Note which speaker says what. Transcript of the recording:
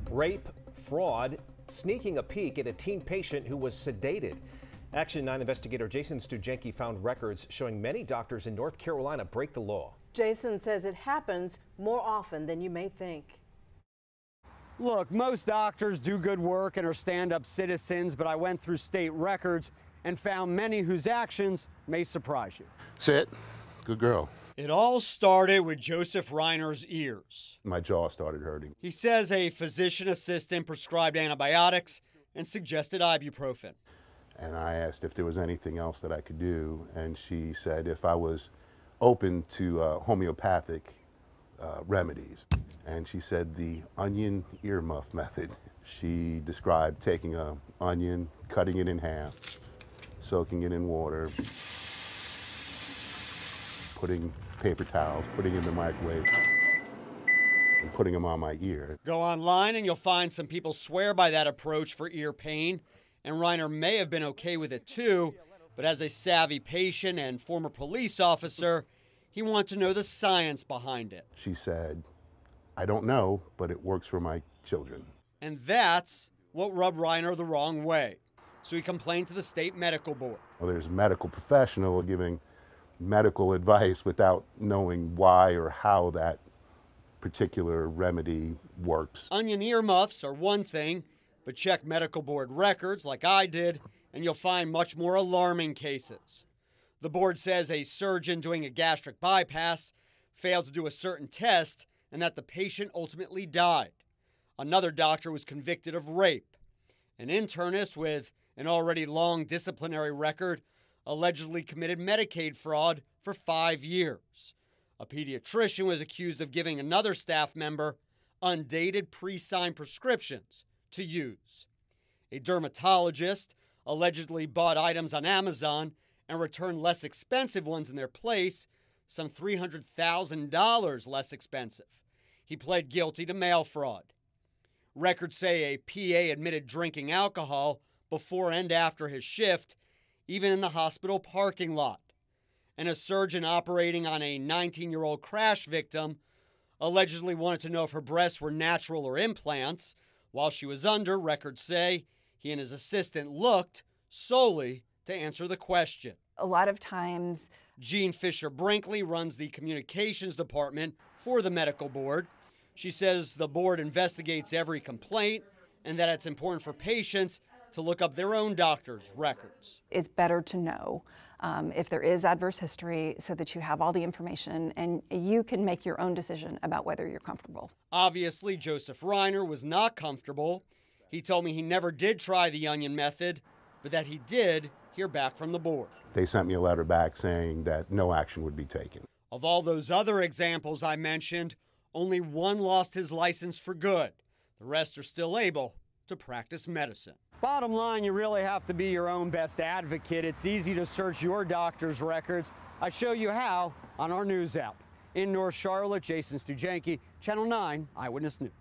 Speaker 1: rape, fraud, sneaking a peek at a teen patient who was sedated. Action 9 investigator Jason Stujenki found records showing many doctors in North Carolina break the law.
Speaker 2: Jason says it happens more often than you may think.
Speaker 3: Look, most doctors do good work and are stand-up citizens, but I went through state records and found many whose actions may surprise you.
Speaker 4: Sit. Good girl.
Speaker 3: It all started with Joseph Reiner's ears.
Speaker 4: My jaw started hurting.
Speaker 3: He says a physician assistant prescribed antibiotics and suggested ibuprofen.
Speaker 4: And I asked if there was anything else that I could do, and she said if I was open to homeopathic remedies. And she said the onion earmuff method. She described taking an onion, cutting it in half, soaking it in water, putting paper towels, putting it in the microwave, and putting them on my ear.
Speaker 3: Go online and you'll find some people swear by that approach for ear pain, and Reiner may have been okay with it too, but as a savvy patient and former police officer, he wanted to know the science behind it.
Speaker 4: She said, I don't know, but it works for my children.
Speaker 3: And that's what rubbed Reiner the wrong way. So he complained to the state medical board.
Speaker 4: Well, there's a medical professional giving medical advice without knowing why or how that particular remedy works.
Speaker 3: Onion earmuffs are one thing, but check medical board records like I did, and you'll find much more alarming cases. The board says a surgeon doing a gastric bypass failed to do a certain test and that the patient ultimately died. Another doctor was convicted of rape. An internist with an already long disciplinary record allegedly committed Medicaid fraud for 5 years. A pediatrician was accused of giving another staff member undated pre-signed prescriptions to use. A dermatologist allegedly bought items on Amazon and returned less expensive ones in their place, some $300,000 less expensive. He pled guilty to mail fraud. Records say a PA admitted drinking alcohol before and after his shift, even in the hospital parking lot. And a surgeon operating on a 19-year-old crash victim allegedly wanted to know if her breasts were natural or implants. While she was under, records say he and his assistant looked solely to answer the question.
Speaker 5: A lot of times,
Speaker 3: Jean Fisher-Brinkley runs the communications department for the medical board. She says the board investigates every complaint and that it's important for patients to look up their own doctor's records.
Speaker 5: it's better to know if there is adverse history so that you have all the information and you can make your own decision about whether you're comfortable.
Speaker 3: Obviously, Joseph Reiner was not comfortable. He told me he never did try the onion method, but that he did hear back from the board.
Speaker 4: They sent me a letter back saying that no action would be taken.
Speaker 3: Of all those other examples I mentioned, only one lost his license for good. The rest are still able to practice medicine.
Speaker 6: Bottom line, you really have to be your own best advocate. It's easy to search your doctor's records. I show you how on our news app. In North Charlotte, Jason Stujenki, Channel 9 Eyewitness News.